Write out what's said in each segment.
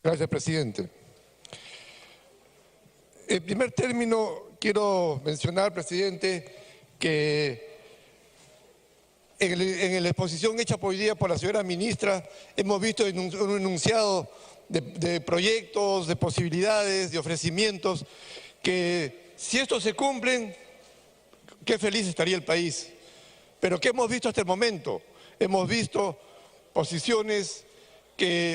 Gracias, presidente. En primer término, quiero mencionar, presidente, que en la exposición hecha hoy día por la señora ministra hemos visto un enunciado de proyectos, de posibilidades, de ofrecimientos, que si estos se cumplen, qué feliz estaría el país. Pero ¿qué hemos visto hasta el momento? Hemos visto posiciones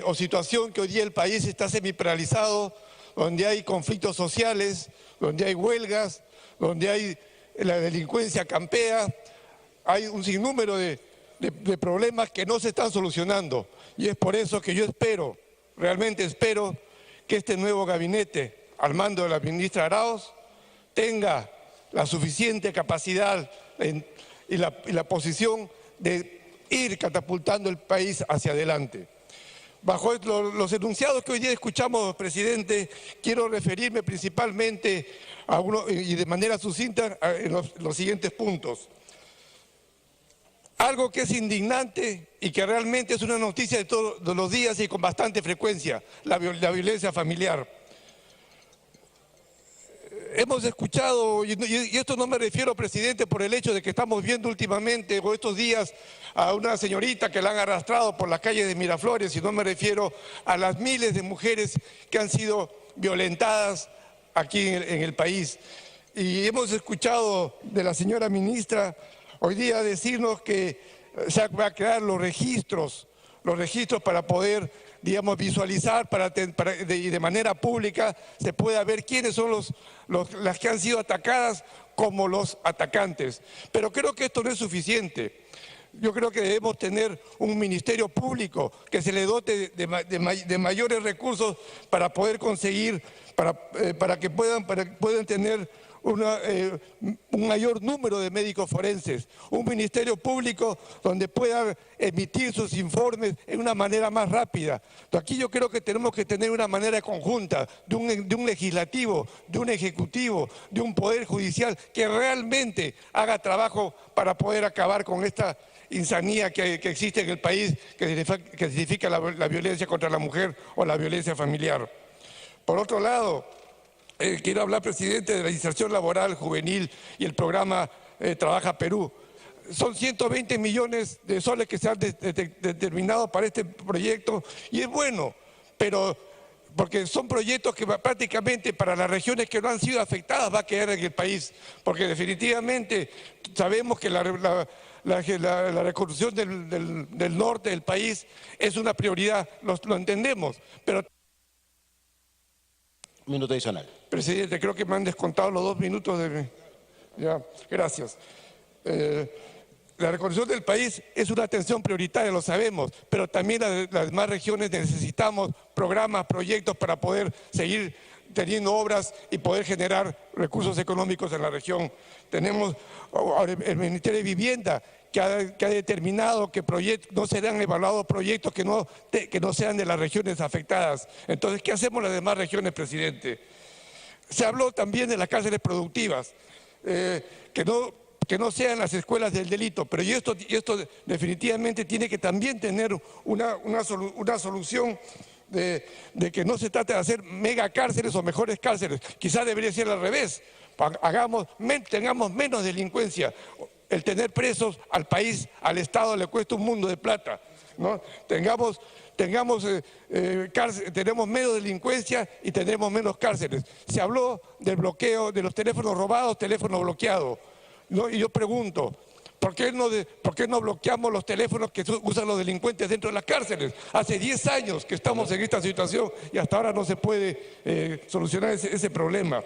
o situación que hoy día el país está semiparalizado, donde hay conflictos sociales, donde hay huelgas, donde hay la delincuencia campea, hay un sinnúmero de problemas que no se están solucionando. Y es por eso que yo espero, realmente espero, que este nuevo gabinete, al mando de la ministra Arauz, tenga la suficiente capacidad y la posición de ir catapultando el país hacia adelante. Bajo los enunciados que hoy día escuchamos, presidente, quiero referirme principalmente a uno, y de manera sucinta en los siguientes puntos. Algo que es indignante y que realmente es una noticia de todos los días y con bastante frecuencia, la violencia familiar. Hemos escuchado, y esto no me refiero, presidente, por el hecho de que estamos viendo últimamente o estos días a una señorita que la han arrastrado por las calles de Miraflores, sino me refiero a las miles de mujeres que han sido violentadas aquí en el país. Y hemos escuchado de la señora ministra hoy día decirnos que se va a crear los registros para poder, digamos, visualizar y de manera pública se pueda ver quiénes son las que han sido atacadas como los atacantes. Pero creo que esto no es suficiente. Yo creo que debemos tener un ministerio público que se le dote de mayores recursos para poder conseguir, para que puedan tener un mayor número de médicos forenses, un ministerio público donde pueda emitir sus informes en una manera más rápida. Aquí yo creo que tenemos que tener una manera conjunta de un legislativo, de un ejecutivo, de un poder judicial que realmente haga trabajo para poder acabar con esta insanía que existe en el país, que significa la violencia contra la mujer o la violencia familiar. Por otro lado, quiero hablar, presidente, de la inserción laboral juvenil y el programa Trabaja Perú. Son 120 millones de soles que se han determinado para este proyecto y es bueno, pero porque son proyectos que prácticamente para las regiones que no han sido afectadas va a quedar en el país, porque definitivamente sabemos que la reconstrucción del norte del país es una prioridad, lo entendemos, pero... Minuto adicional. Presidente, creo que me han descontado los 2 minutos de... Ya, gracias. La reconstrucción del país es una atención prioritaria, lo sabemos, pero también las demás regiones necesitamos programas, proyectos para poder seguir teniendo obras y poder generar recursos económicos en la región. Tenemos el Ministerio de Vivienda, que ha determinado que no serán evaluados proyectos que no sean de las regiones afectadas. Entonces, ¿qué hacemos las demás regiones, presidente? Se habló también de las cárceles productivas, que no sean las escuelas del delito, pero esto definitivamente tiene que también tener una solución de que no se trate de hacer mega cárceles o mejores cárceles. Quizás debería ser al revés, tengamos menos delincuencia. El tener presos al país, al Estado le cuesta un mundo de plata, ¿no? Tenemos menos delincuencia y tenemos menos cárceles. Se habló del bloqueo de los teléfonos robados, teléfonos bloqueados, ¿no? Y yo pregunto, ¿por qué no bloqueamos los teléfonos que usan los delincuentes dentro de las cárceles? Hace 10 años que estamos en esta situación y hasta ahora no se puede solucionar ese problema.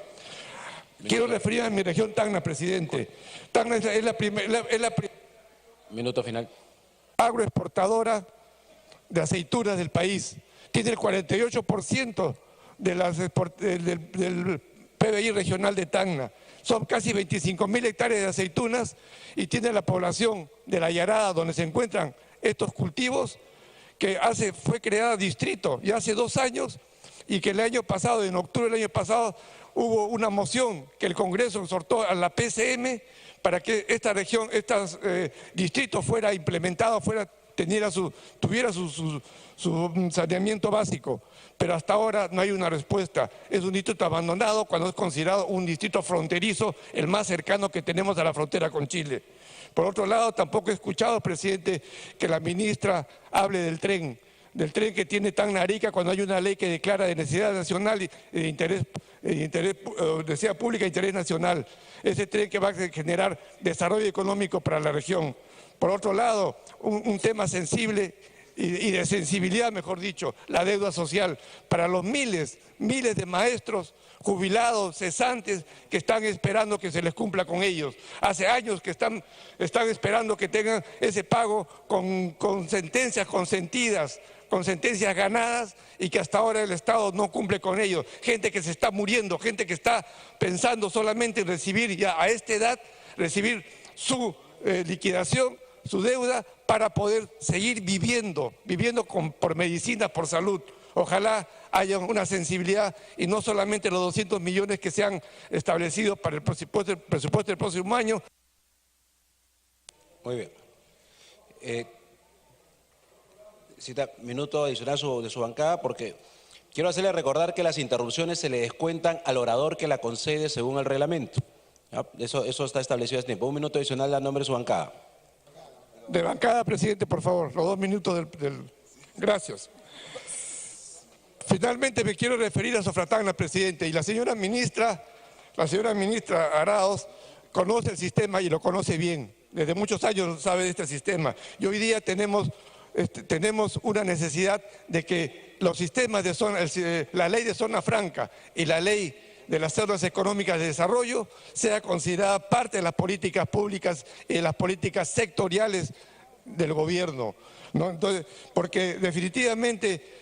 Quiero referirme a mi región Tacna, presidente. Tacna es la primera... Minuto final. Agroexportadora de aceitunas del país. Tiene el 48% del PBI regional de Tacna. Son casi 25.000 hectáreas de aceitunas y tiene la población de La Yarada, donde se encuentran estos cultivos, que fue creada distrito ya hace 2 años y que el año pasado, en octubre del año pasado, hubo una moción que el Congreso exhortó a la PCM para que esta región, estos distritos fuera implementado, tuviera su saneamiento básico. pero hasta ahora no hay una respuesta. Es un distrito abandonado cuando es considerado un distrito fronterizo, el más cercano que tenemos a la frontera con Chile. Por otro lado, tampoco he escuchado, presidente, que la ministra hable del tren que tiene Tacna Arica, cuando hay una ley que declara de necesidad nacional y de necesidad pública e interés nacional. Ese tren que va a generar desarrollo económico para la región. Por otro lado, un tema sensible y de sensibilidad, mejor dicho, la deuda social para los miles de maestros jubilados, cesantes, que están esperando que se les cumpla con ellos. Hace años que están esperando que tengan ese pago con sentencias consentidas, con sentencias ganadas, y que hasta ahora el Estado no cumple con ellos. Gente que se está muriendo, gente que está pensando solamente en recibir ya a esta edad, recibir su liquidación, su deuda, para poder seguir viviendo por medicinas, por salud. Ojalá haya una sensibilidad y no solamente los 200 millones que se han establecido para el presupuesto del próximo año. Muy bien. Cita minuto adicional de su bancada, porque quiero hacerle recordar que las interrupciones se le descuentan al orador que la concede según el reglamento. ¿Ya? Eso está establecido hace tiempo. Un minuto adicional a nombre de su bancada. De bancada, presidente, por favor, los 2 minutos Gracias. Finalmente me quiero referir a Sofratacna, presidente, y la señora ministra Arauz conoce el sistema y lo conoce bien. Desde muchos años sabe de este sistema. Y hoy día tenemos una necesidad de que los sistemas de zona, la ley de zona franca y la ley de las zonas económicas de desarrollo sea considerada parte de las políticas públicas y de las políticas sectoriales del gobierno, ¿no? Entonces, porque definitivamente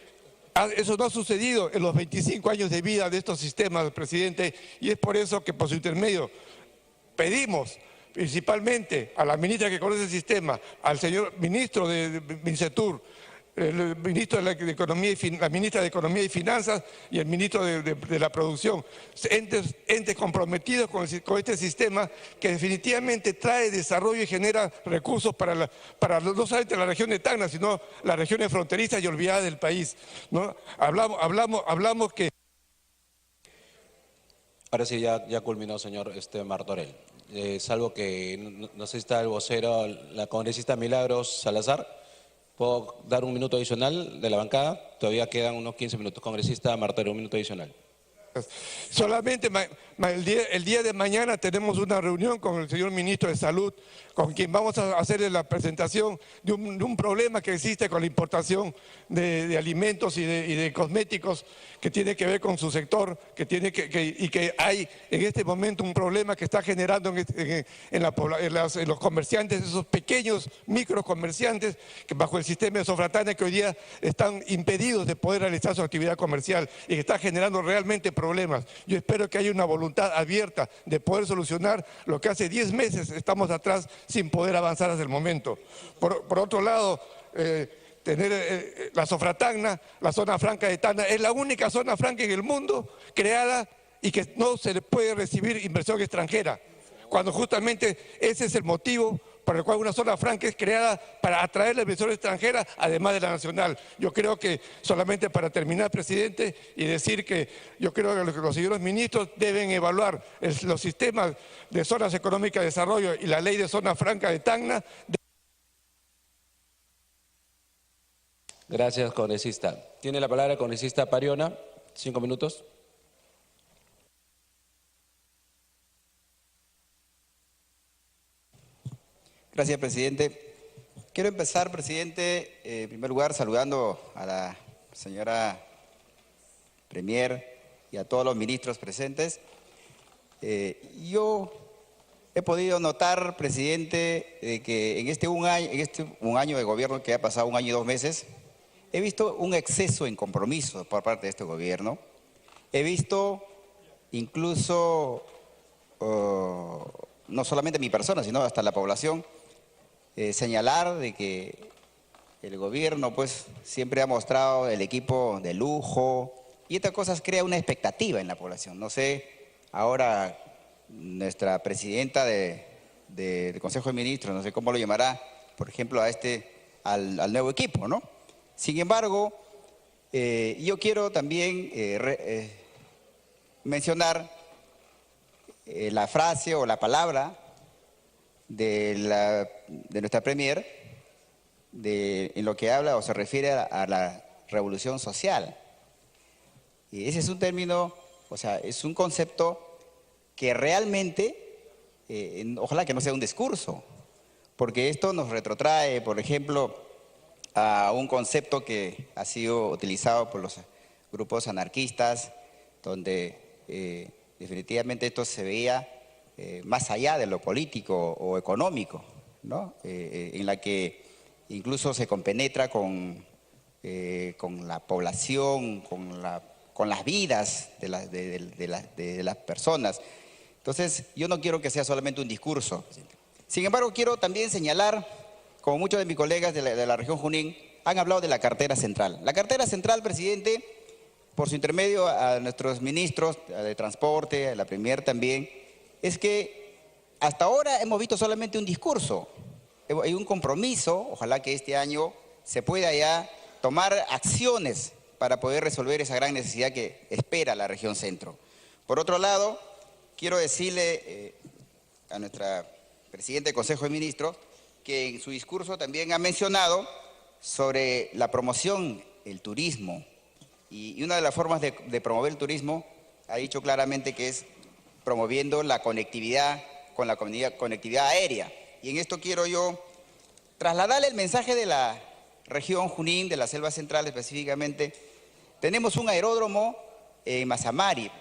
eso no ha sucedido en los 25 años de vida de estos sistemas, presidente, y es por eso que por su intermedio pedimos principalmente a la ministra que conoce el sistema, al señor ministro de Mincetur, el ministro de Economía la ministra de Economía y Finanzas y el ministro de la Producción, entes comprometidos con este sistema que definitivamente trae desarrollo y genera recursos para no solamente la región de Tacna, sino las regiones fronterizas y olvidadas del país, ¿no? Hablamos que... Ahora sí, ya culminó, señor Martorell. Salvo que no sé si está el vocero, la congresista Milagros Salazar. ¿Puedo dar un minuto adicional de la bancada? Todavía quedan unos 15 minutos. Congresista Martorell, un minuto adicional. Solamente el día de mañana tenemos una reunión con el señor ministro de Salud, con quien vamos a hacerle la presentación de un problema que existe con la importación de alimentos y de cosméticos, que tiene que ver con su sector, y que hay en este momento un problema que está generando en los comerciantes, esos pequeños microcomerciantes que bajo el sistema de Sofratacna, que hoy día están impedidos de poder realizar su actividad comercial y que está generando realmente problemas. Yo espero que haya una voluntad abierta de poder solucionar lo que hace 10 meses estamos atrás sin poder avanzar hasta el momento. Por otro lado, tener la Sofratacna, la zona franca de Tacna, es la única zona franca en el mundo creada y que no se le puede recibir inversión extranjera, cuando justamente ese es el motivo por el cual una zona franca es creada, para atraer la inversión extranjera, además de la nacional. Yo creo que, solamente para terminar, presidente, y decir que yo creo que los señores ministros deben evaluar los sistemas de zonas económicas de desarrollo y la ley de zona franca de Tacna. Gracias, congresista. Tiene la palabra el congresista Pariona, 5 minutos. Gracias, presidente. Quiero empezar, presidente, en primer lugar saludando a la señora Premier y a todos los ministros presentes. Yo he podido notar, presidente, que en un año de gobierno que ha pasado, 1 año y 2 meses, he visto un exceso en compromiso por parte de este gobierno. He visto incluso, no solamente mi persona, sino hasta la población, señalar de que el gobierno pues siempre ha mostrado el equipo de lujo, y estas cosas crean una expectativa en la población. No sé, ahora nuestra presidenta del Consejo de Ministros, no sé cómo lo llamará, por ejemplo, al nuevo equipo, ¿no? Sin embargo, Yo quiero también mencionar la frase o la palabra de nuestra premier en lo que habla o se refiere a la revolución social. Y ese es un término, o sea, es un concepto que realmente, ojalá que no sea un discurso, porque esto nos retrotrae, por ejemplo, a un concepto que ha sido utilizado por los grupos anarquistas, donde definitivamente esto se veía más allá de lo político o económico, ¿no? En la que incluso se compenetra con la población, con las vidas de las personas. Entonces, yo no quiero que sea solamente un discurso. Sin embargo, quiero también señalar, como muchos de mis colegas de la región Junín han hablado de la cartera central. La cartera central, presidente, por su intermedio a nuestros ministros de transporte, a la premier también, es que hasta ahora hemos visto solamente un discurso. Hay un compromiso, ojalá que este año se pueda ya tomar acciones para poder resolver esa gran necesidad que espera la región centro. Por otro lado, quiero decirle a nuestra presidenta del Consejo de Ministros que en su discurso también ha mencionado sobre la promoción, el turismo. Y una de las formas de promover el turismo ha dicho claramente que es promoviendo la conectividad con la conectividad aérea. Y en esto quiero yo trasladarle el mensaje de la región Junín, de la Selva Central específicamente. Tenemos un aeródromo en Mazamari,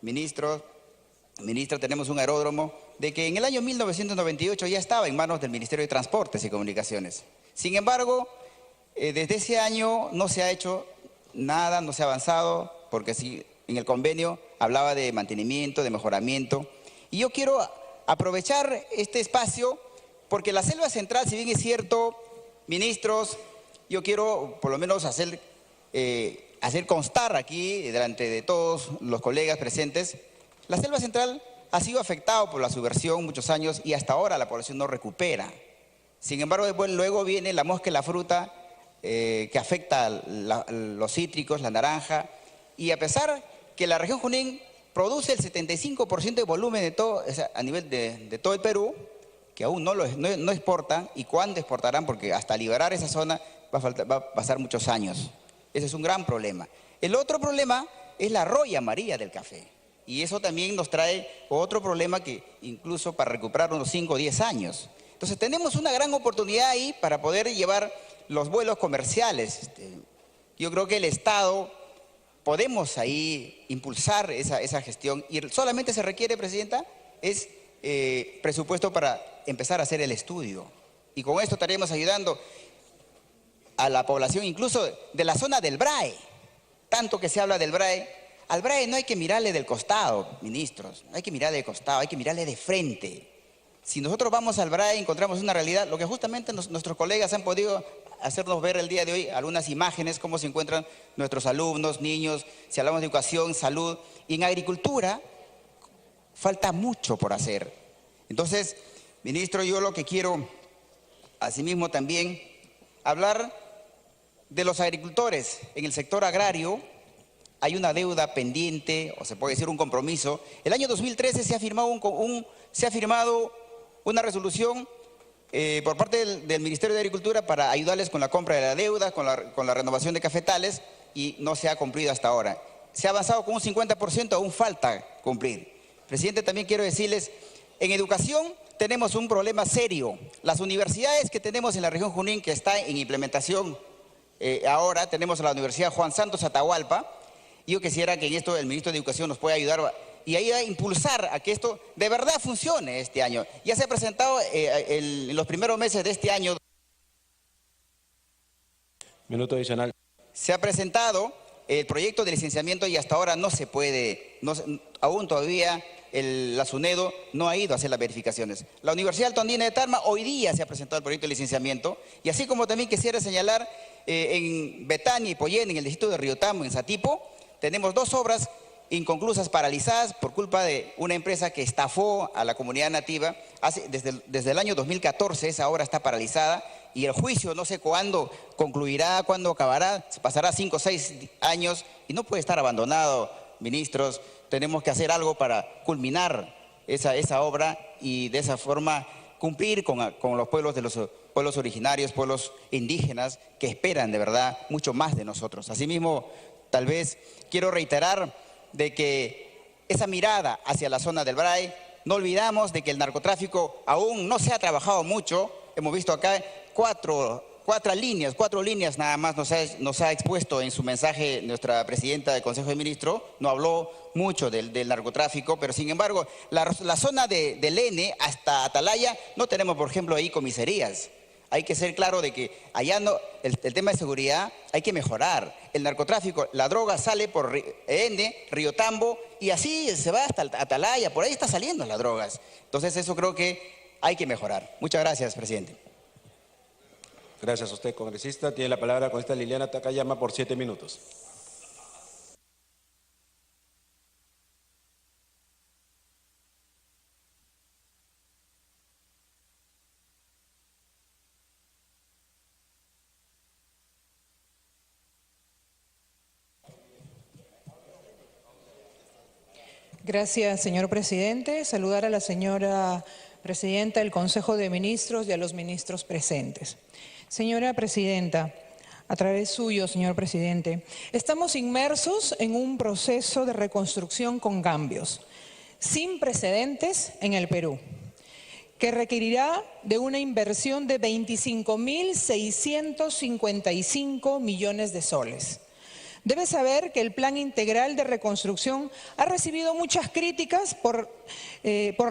ministra, tenemos un aeródromo de que en el año 1998 ya estaba en manos del Ministerio de Transportes y Comunicaciones. Sin embargo, desde ese año no se ha hecho nada, no se ha avanzado, porque sí, en el convenio hablaba de mantenimiento, de mejoramiento. Y yo quiero aprovechar este espacio porque la Selva Central, si bien es cierto, ministros, yo quiero por lo menos hacer constar aquí, delante de todos los colegas presentes, la Selva Central ha sido afectada por la subversión muchos años y hasta ahora la población no recupera. Sin embargo, después, luego viene la mosca y la fruta que afecta los cítricos, la naranja, y a pesar que la región Junín produce el 75% de volumen de todo, o sea, a nivel de todo el Perú, que aún no exportan, y cuándo exportarán, porque hasta liberar esa zona va a pasar muchos años. Ese es un gran problema. El otro problema es la roya amarilla del café. Y eso también nos trae otro problema que incluso para recuperar unos 5 o 10 años. Entonces tenemos una gran oportunidad ahí para poder llevar los vuelos comerciales. Yo creo que el Estado podemos ahí impulsar esa gestión y solamente se requiere, presidenta, es presupuesto para empezar a hacer el estudio. Y con esto estaremos ayudando a la población incluso de la zona del BRAE. Tanto que se habla del BRAE. Al BRAE no hay que mirarle del costado, ministros, no hay que mirarle de costado, hay que mirarle de frente. Si nosotros vamos al BRAE y encontramos una realidad, lo que justamente nuestros colegas han podido hacernos ver el día de hoy, algunas imágenes, cómo se encuentran nuestros alumnos, niños, si hablamos de educación, salud, y en agricultura falta mucho por hacer. Entonces, ministro, yo lo que quiero, asimismo también, hablar de los agricultores en el sector agrario. Hay una deuda pendiente, o se puede decir un compromiso. El año 2013 se ha firmado una resolución por parte del Ministerio de Agricultura para ayudarles con la compra de la deuda, con la renovación de cafetales, y no se ha cumplido hasta ahora. Se ha avanzado con un 50%, aún falta cumplir. Presidente, también quiero decirles, en educación tenemos un problema serio. Las universidades que tenemos en la región Junín, que está en implementación ahora, tenemos a la Universidad Juan Santos Atahualpa. Yo quisiera que en esto el ministro de Educación nos pueda ayudar y ahí a impulsar a que esto de verdad funcione este año. Ya se ha presentado en los primeros meses de este año. Minuto adicional. Se ha presentado el proyecto de licenciamiento y hasta ahora no se puede, aún todavía la SUNEDO no ha ido a hacer las verificaciones. La Universidad Alto Andina de Tarma hoy día se ha presentado el proyecto de licenciamiento y así como también quisiera señalar en Betania y Pollén, en el distrito de Riotamo, en Satipo, tenemos 2 obras inconclusas, paralizadas por culpa de una empresa que estafó a la comunidad nativa. Desde el año 2014 esa obra está paralizada y el juicio no sé cuándo concluirá, cuándo acabará, se pasará 5 o 6 años y no puede estar abandonado, ministros. Tenemos que hacer algo para culminar esa obra y de esa forma cumplir con los pueblos de los pueblos originarios, pueblos indígenas que esperan de verdad mucho más de nosotros. Asimismo, tal vez quiero reiterar de que esa mirada hacia la zona del Bray, no olvidamos de que el narcotráfico aún no se ha trabajado mucho. Hemos visto acá cuatro líneas nada más nos ha expuesto en su mensaje nuestra presidenta del Consejo de Ministros. No habló mucho del narcotráfico, pero sin embargo, la zona del N hasta Atalaya no tenemos, por ejemplo, ahí comisarías. Hay que ser claro de que allá el tema de seguridad hay que mejorar. El narcotráfico, la droga sale por N, Río Tambo, y así se va hasta Atalaya. Por ahí está saliendo las drogas. Entonces eso creo que hay que mejorar. Muchas gracias, presidente. Gracias a usted, congresista. Tiene la palabra la congresista Liliana Takayama por 7 minutos. Gracias, señor presidente. Saludar a la señora presidenta del Consejo de Ministros y a los ministros presentes. Señora presidenta, a través suyo, señor presidente, estamos inmersos en un proceso de reconstrucción con cambios, sin precedentes en el Perú, que requerirá de una inversión de 25.655 millones de soles. Debe saber que el Plan Integral de Reconstrucción ha recibido muchas críticas por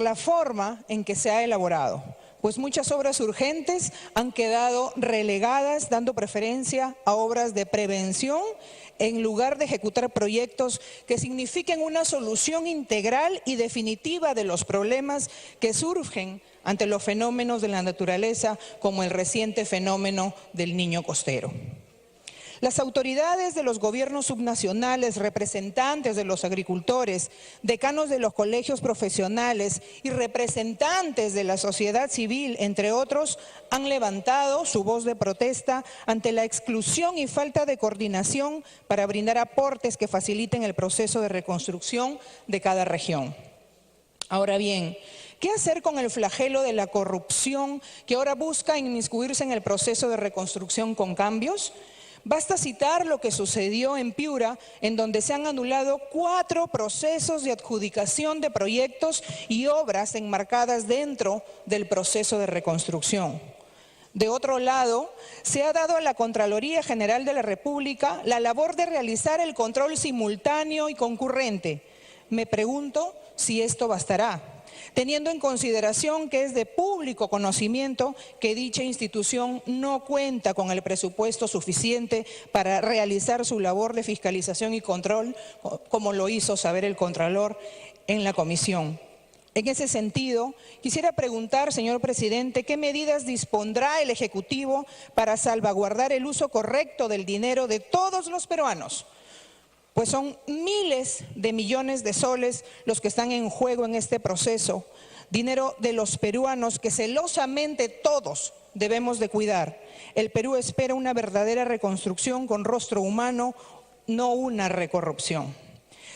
la forma en que se ha elaborado, pues muchas obras urgentes han quedado relegadas, dando preferencia a obras de prevención en lugar de ejecutar proyectos que signifiquen una solución integral y definitiva de los problemas que surgen ante los fenómenos de la naturaleza, como el reciente fenómeno del Niño Costero. Las autoridades de los gobiernos subnacionales, representantes de los agricultores, decanos de los colegios profesionales y representantes de la sociedad civil, entre otros, han levantado su voz de protesta ante la exclusión y falta de coordinación para brindar aportes que faciliten el proceso de reconstrucción de cada región. Ahora bien, ¿qué hacer con el flagelo de la corrupción que ahora busca inmiscuirse en el proceso de reconstrucción con cambios? Basta citar lo que sucedió en Piura, en donde se han anulado 4 procesos de adjudicación de proyectos y obras enmarcadas dentro del proceso de reconstrucción. De otro lado, se ha dado a la Contraloría General de la República la labor de realizar el control simultáneo y concurrente. Me pregunto si esto bastará, teniendo en consideración que es de público conocimiento que dicha institución no cuenta con el presupuesto suficiente para realizar su labor de fiscalización y control, como lo hizo saber el Contralor en la comisión. En ese sentido, quisiera preguntar, señor presidente, ¿qué medidas dispondrá el Ejecutivo para salvaguardar el uso correcto del dinero de todos los peruanos? Pues son miles de millones de soles los que están en juego en este proceso, dinero de los peruanos que celosamente todos debemos de cuidar. El Perú espera una verdadera reconstrucción con rostro humano, no una recorrupción.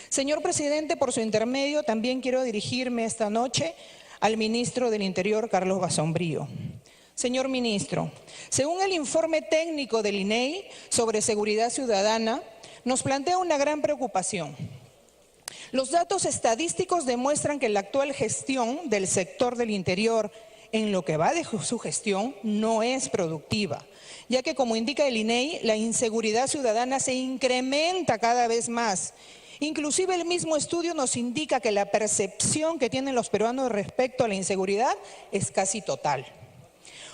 Señor presidente, por su intermedio también quiero dirigirme esta noche al ministro del Interior, Carlos Basombrío. Señor ministro, según el informe técnico del INEI sobre seguridad ciudadana, nos plantea una gran preocupación. Los datos estadísticos demuestran que la actual gestión del sector del interior, en lo que va de su gestión, no es productiva, ya que, como indica el INEI, la inseguridad ciudadana se incrementa cada vez más. Inclusive el mismo estudio nos indica que la percepción que tienen los peruanos respecto a la inseguridad es casi total.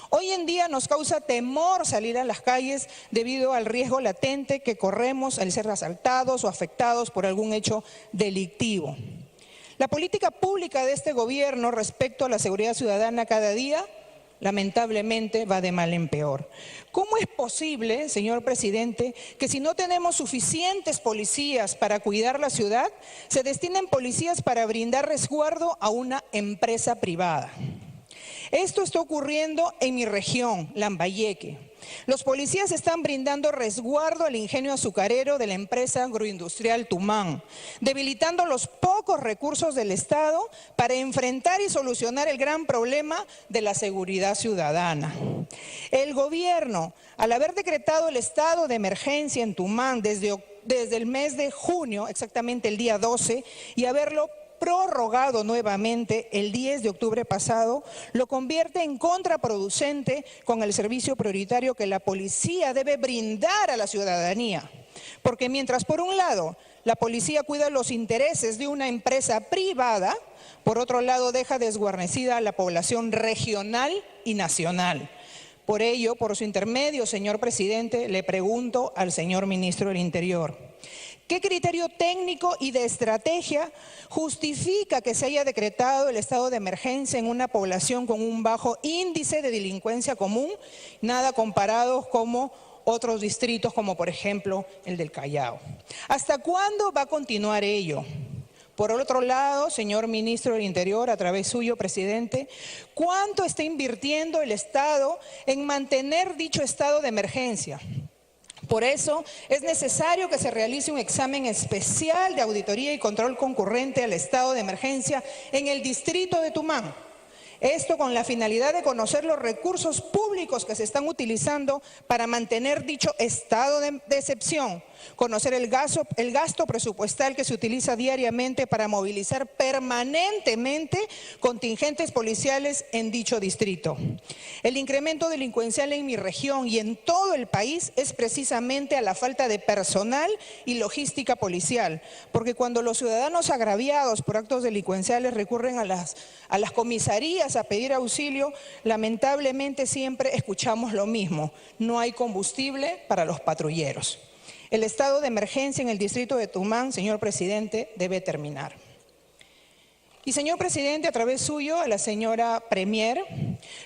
Hoy en día nos causa temor salir a las calles debido al riesgo latente que corremos al ser asaltados o afectados por algún hecho delictivo. La política pública de este gobierno respecto a la seguridad ciudadana cada día, lamentablemente, va de mal en peor. ¿Cómo es posible, señor presidente, que si no tenemos suficientes policías para cuidar la ciudad, se destinen policías para brindar resguardo a una empresa privada? Esto está ocurriendo en mi región, Lambayeque. Los policías están brindando resguardo al ingenio azucarero de la empresa agroindustrial Tumán, debilitando los pocos recursos del Estado para enfrentar y solucionar el gran problema de la seguridad ciudadana. El gobierno, al haber decretado el estado de emergencia en Tumán desde el mes de junio, exactamente el día 12, y haberlo prorrogado nuevamente el 10 de octubre pasado, lo convierte en contraproducente con el servicio prioritario que la policía debe brindar a la ciudadanía. Porque mientras por un lado la policía cuida los intereses de una empresa privada, por otro lado deja desguarnecida a la población regional y nacional. Por ello, por su intermedio, señor presidente, le pregunto al señor ministro del Interior, ¿qué criterio técnico y de estrategia justifica que se haya decretado el estado de emergencia en una población con un bajo índice de delincuencia común, nada comparado como otros distritos como por ejemplo el del Callao? ¿Hasta cuándo va a continuar ello? Por otro lado, señor ministro del Interior, a través suyo, presidente, ¿cuánto está invirtiendo el Estado en mantener dicho estado de emergencia? Por eso es necesario que se realice un examen especial de auditoría y control concurrente al estado de emergencia en el distrito de Tumán. Esto con la finalidad de conocer los recursos públicos que se están utilizando para mantener dicho estado de excepción, conocer el gasto presupuestal que se utiliza diariamente para movilizar permanentemente contingentes policiales en dicho distrito. El incremento delincuencial en mi región y en todo el país es precisamente a la falta de personal y logística policial, porque cuando los ciudadanos agraviados por actos delincuenciales recurren a las comisarías a pedir auxilio, lamentablemente siempre escuchamos lo mismo: no hay combustible para los patrulleros. El estado de emergencia en el distrito de Tumán, señor presidente, debe terminar. Y señor presidente, a través suyo, a la señora Premier,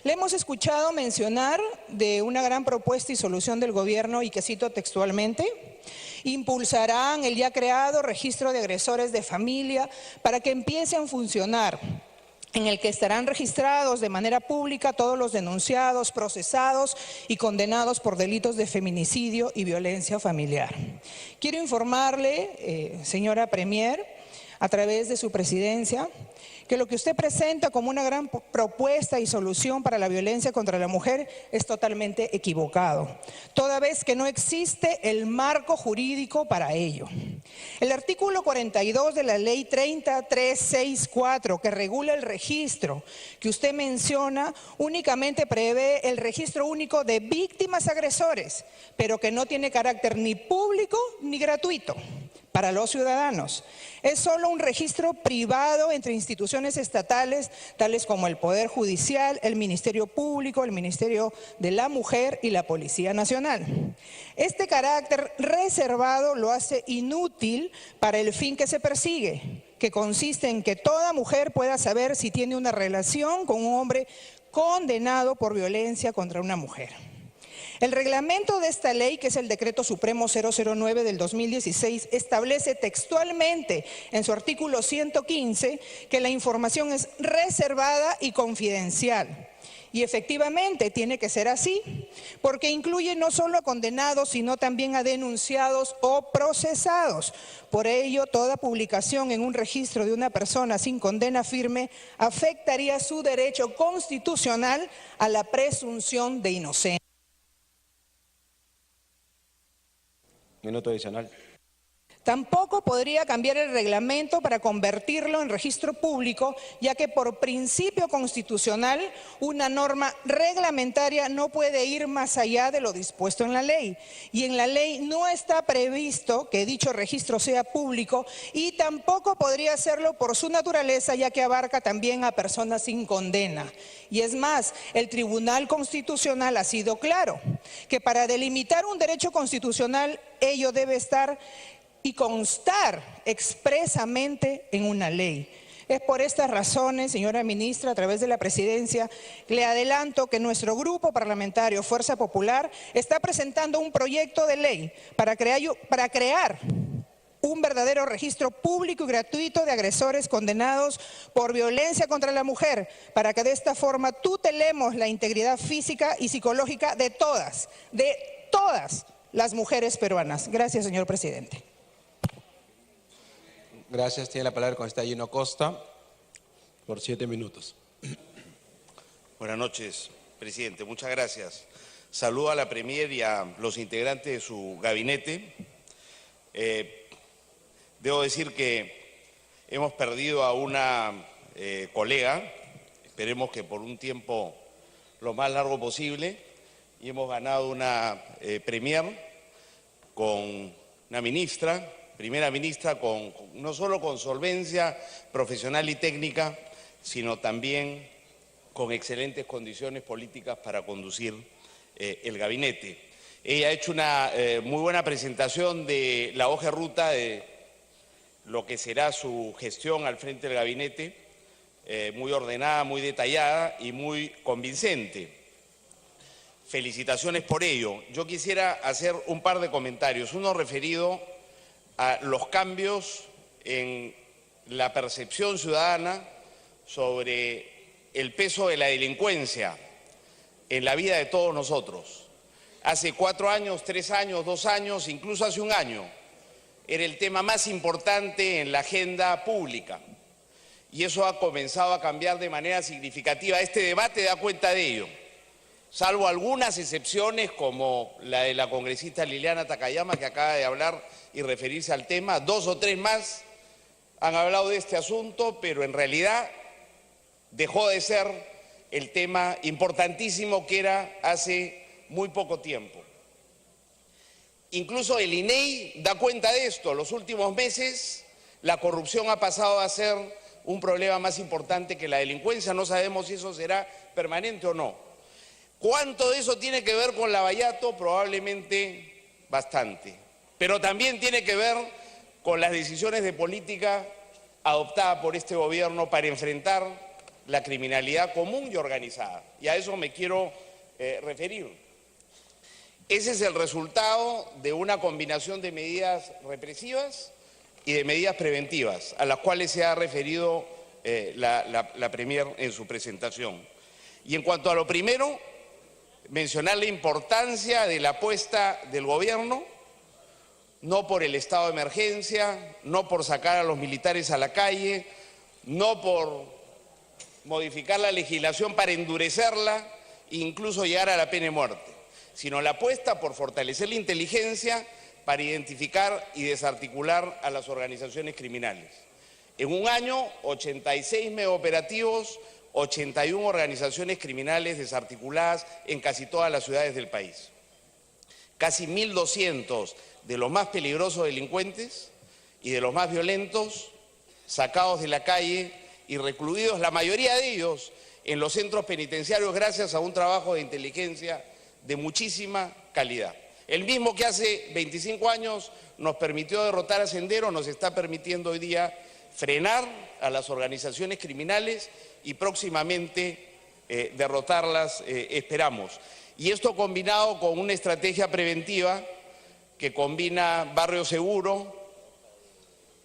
le hemos escuchado mencionar de una gran propuesta y solución del gobierno, y que cito textualmente: impulsarán el ya creado registro de agresores de familia para que empiece a funcionar, en el que estarán registrados de manera pública todos los denunciados, procesados y condenados por delitos de feminicidio y violencia familiar. Quiero informarle, señora Premier, a través de su presidencia, que lo que usted presenta como una gran propuesta y solución para la violencia contra la mujer es totalmente equivocado, toda vez que no existe el marco jurídico para ello. El artículo 42 de la ley 30364, que regula el registro que usted menciona, únicamente prevé el registro único de víctimas agresores, pero que no tiene carácter ni público ni gratuito para los ciudadanos. Es solo un registro privado entre instituciones estatales, tales como el Poder Judicial, el Ministerio Público, el Ministerio de la Mujer y la Policía Nacional. Este carácter reservado lo hace inútil para el fin que se persigue, que consiste en que toda mujer pueda saber si tiene una relación con un hombre condenado por violencia contra una mujer. El reglamento de esta ley, que es el Decreto Supremo 009 del 2016, establece textualmente en su artículo 115 que la información es reservada y confidencial. Y efectivamente tiene que ser así, porque incluye no solo a condenados, sino también a denunciados o procesados. Por ello, toda publicación en un registro de una persona sin condena firme afectaría su derecho constitucional a la presunción de inocencia. Minuto adicional. Tampoco podría cambiar el reglamento para convertirlo en registro público, ya que por principio constitucional una norma reglamentaria no puede ir más allá de lo dispuesto en la ley. Y en la ley no está previsto que dicho registro sea público, y tampoco podría serlo por su naturaleza, ya que abarca también a personas sin condena. Y es más, el Tribunal Constitucional ha sido claro que para delimitar un derecho constitucional ello debe estar y constar expresamente en una ley. Es por estas razones, señora ministra, a través de la presidencia, le adelanto que nuestro grupo parlamentario Fuerza Popular está presentando un proyecto de ley para crear un verdadero registro público y gratuito de agresores condenados por violencia contra la mujer, para que de esta forma tutelemos la integridad física y psicológica de todas las mujeres peruanas. Gracias, señor presidente. Gracias. Tiene la palabra el congresista Gino Costa por 7 minutos. Buenas noches, presidente. Muchas gracias. Saludo a la Premier y a los integrantes de su gabinete. Debo decir que hemos perdido a una colega, esperemos que por un tiempo lo más largo posible, y hemos ganado una Premier con una ministra, primera ministra, no solo con solvencia profesional y técnica, sino también con excelentes condiciones políticas para conducir el gabinete. Ella ha hecho una muy buena presentación de la hoja de ruta de lo que será su gestión al frente del gabinete, muy ordenada, muy detallada y muy convincente. Felicitaciones por ello. Yo quisiera hacer un par de comentarios, uno referido a los cambios en la percepción ciudadana sobre el peso de la delincuencia en la vida de todos nosotros. Hace 4 años, 3 años, 2 años, incluso hace un año, era el tema más importante en la agenda pública. Y eso ha comenzado a cambiar de manera significativa. Este debate da cuenta de ello. Salvo algunas excepciones como la de la congresista Liliana Takayama, que acaba de hablar y referirse al tema, 2 o 3 más han hablado de este asunto, pero en realidad dejó de ser el tema importantísimo que era hace muy poco tiempo. Incluso el INEI da cuenta de esto. Los últimos meses la corrupción ha pasado a ser un problema más importante que la delincuencia. No sabemos si eso será permanente o no. ¿Cuánto de eso tiene que ver con Lavallato? Probablemente bastante. Pero también tiene que ver con las decisiones de política adoptadas por este gobierno para enfrentar la criminalidad común y organizada. Y a eso me quiero referir. Ese es el resultado de una combinación de medidas represivas y de medidas preventivas, a las cuales se ha referido la Premier en su presentación. Y en cuanto a lo primero, mencionar la importancia de la apuesta del gobierno, no por el estado de emergencia, no por sacar a los militares a la calle, no por modificar la legislación para endurecerla e incluso llegar a la pena de muerte, sino la apuesta por fortalecer la inteligencia para identificar y desarticular a las organizaciones criminales. En un año, 86 megaoperativos, 81 organizaciones criminales desarticuladas en casi todas las ciudades del país. Casi 1.200 de los más peligrosos delincuentes y de los más violentos sacados de la calle y recluidos, la mayoría de ellos en los centros penitenciarios, gracias a un trabajo de inteligencia de muchísima calidad. El mismo que hace 25 años nos permitió derrotar a Sendero, nos está permitiendo hoy día frenar a las organizaciones criminales y próximamente derrotarlas, esperamos. Y esto combinado con una estrategia preventiva que combina barrio seguro,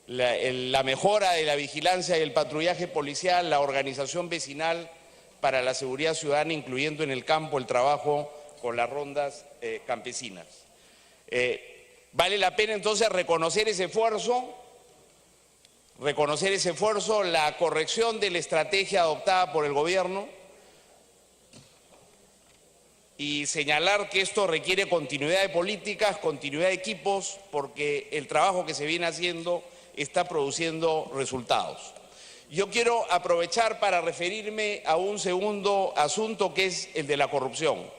la mejora de la vigilancia y el patrullaje policial, la organización vecinal para la seguridad ciudadana, incluyendo en el campo el trabajo con las rondas campesinas. Vale la pena entonces reconocer ese esfuerzo, la corrección de la estrategia adoptada por el gobierno y señalar que esto requiere continuidad de políticas, continuidad de equipos, porque el trabajo que se viene haciendo está produciendo resultados. Yo quiero aprovechar para referirme a un segundo asunto, que es el de la corrupción.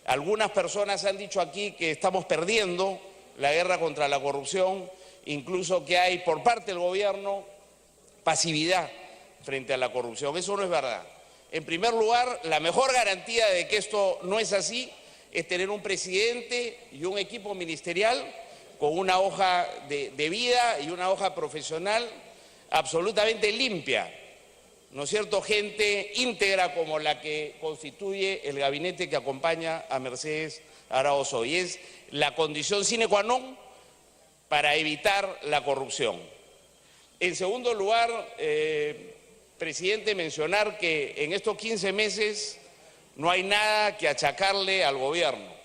Algunas personas han dicho aquí que estamos perdiendo la guerra contra la corrupción, incluso que hay por parte del gobierno pasividad frente a la corrupción. Eso no es verdad. En primer lugar, la mejor garantía de que esto no es así es tener un presidente y un equipo ministerial con una hoja de vida y una hoja profesional absolutamente limpia, ¿no es cierto? Gente íntegra como la que constituye el gabinete que acompaña a Mercedes Araoz hoy. Es la condición sine qua non para evitar la corrupción. En segundo lugar, presidente, mencionar que en estos 15 meses no hay nada que achacarle al gobierno.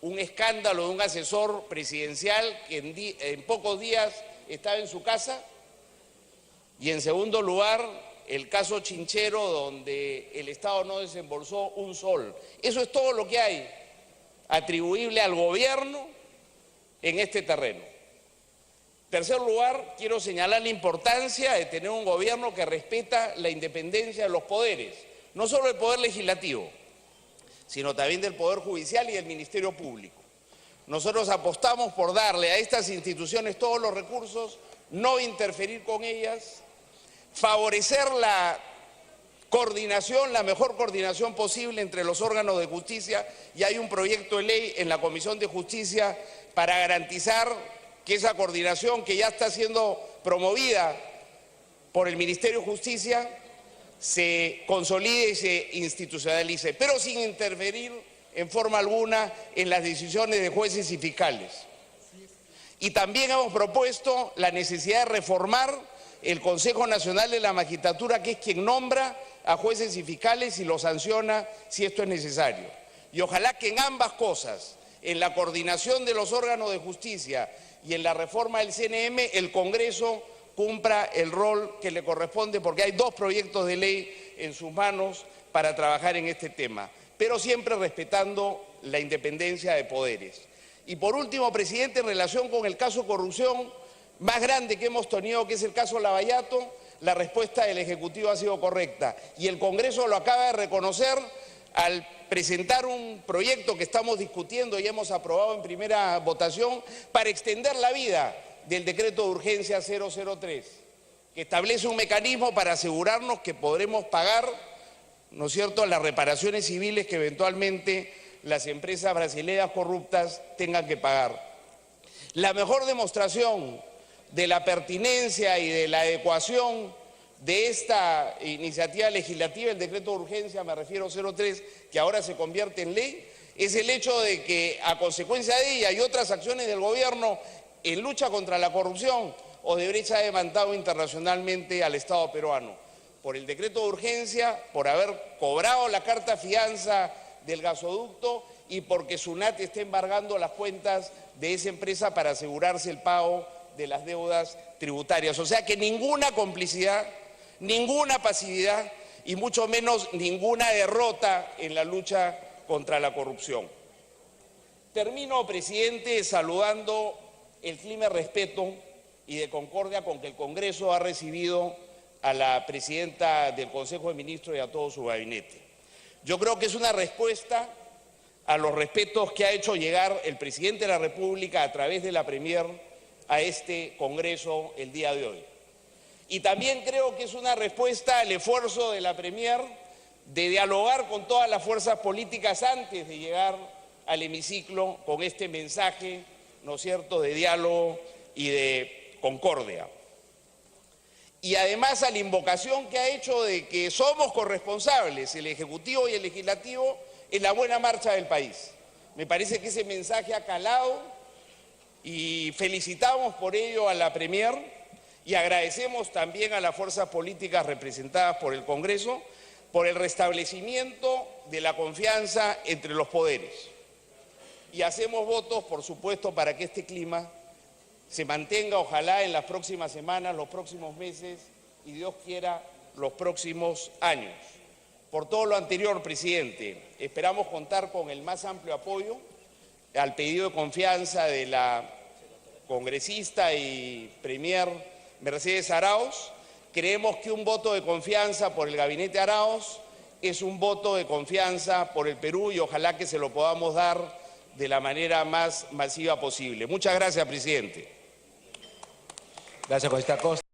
Un escándalo de un asesor presidencial que en pocos días estaba en su casa. Y en segundo lugar, el caso Chinchero, donde el Estado no desembolsó un sol. Eso es todo lo que hay atribuible al gobierno en este terreno. En tercer lugar, quiero señalar la importancia de tener un gobierno que respeta la independencia de los poderes, no solo del Poder Legislativo, sino también del Poder Judicial y del Ministerio Público. Nosotros apostamos por darle a estas instituciones todos los recursos, no interferir con ellas, favorecer la coordinación, la mejor coordinación posible entre los órganos de justicia, y hay un proyecto de ley en la Comisión de Justicia para garantizar que esa coordinación que ya está siendo promovida por el Ministerio de Justicia se consolide y se institucionalice, pero sin interferir en forma alguna en las decisiones de jueces y fiscales. Y también hemos propuesto la necesidad de reformar el Consejo Nacional de la Magistratura, que es quien nombra a jueces y fiscales y los sanciona si esto es necesario. Y ojalá que en ambas cosas, en la coordinación de los órganos de justicia y en la reforma del CNM, el Congreso cumpla el rol que le corresponde, porque hay dos proyectos de ley en sus manos para trabajar en este tema, pero siempre respetando la independencia de poderes. Y por último, presidente, en relación con el caso de corrupción más grande que hemos tenido, que es el caso Lavallato, la respuesta del Ejecutivo ha sido correcta y el Congreso lo acaba de reconocer al presentar un proyecto que estamos discutiendo y hemos aprobado en primera votación para extender la vida del decreto de urgencia 003, que establece un mecanismo para asegurarnos que podremos pagar, ¿no es cierto?, las reparaciones civiles que eventualmente las empresas brasileñas corruptas tengan que pagar. La mejor demostración de la pertinencia y de la adecuación de esta iniciativa legislativa, el decreto de urgencia, me refiero 03, que ahora se convierte en ley, es el hecho de que a consecuencia de ella y otras acciones del gobierno en lucha contra la corrupción, Odebrecht ha demandado internacionalmente al Estado peruano por el decreto de urgencia, por haber cobrado la carta fianza del gasoducto y porque SUNAT está embargando las cuentas de esa empresa para asegurarse el pago de las deudas tributarias. O sea que ninguna complicidad, ninguna pasividad y mucho menos ninguna derrota en la lucha contra la corrupción. Termino, presidente, saludando el clima de respeto y de concordia con que el Congreso ha recibido a la presidenta del Consejo de Ministros y a todo su gabinete. Yo creo que es una respuesta a los respetos que ha hecho llegar el presidente de la República a través de la Premier a este Congreso el día de hoy. Y también creo que es una respuesta al esfuerzo de la Premier de dialogar con todas las fuerzas políticas antes de llegar al hemiciclo con este mensaje, ¿no es cierto?, de diálogo y de concordia. Y además a la invocación que ha hecho de que somos corresponsables, el Ejecutivo y el Legislativo, en la buena marcha del país. Me parece que ese mensaje ha calado y felicitamos por ello a la Premier y agradecemos también a las fuerzas políticas representadas por el Congreso por el restablecimiento de la confianza entre los poderes. Y hacemos votos, por supuesto, para que este clima se mantenga, ojalá, en las próximas semanas, los próximos meses y, Dios quiera, los próximos años. Por todo lo anterior, presidente, esperamos contar con el más amplio apoyo al pedido de confianza de la congresista y premier Mercedes Arauz. Creemos que un voto de confianza por el gabinete Arauz es un voto de confianza por el Perú y ojalá que se lo podamos dar de la manera más masiva posible. Muchas gracias, presidente. Gracias, congresista Acosta.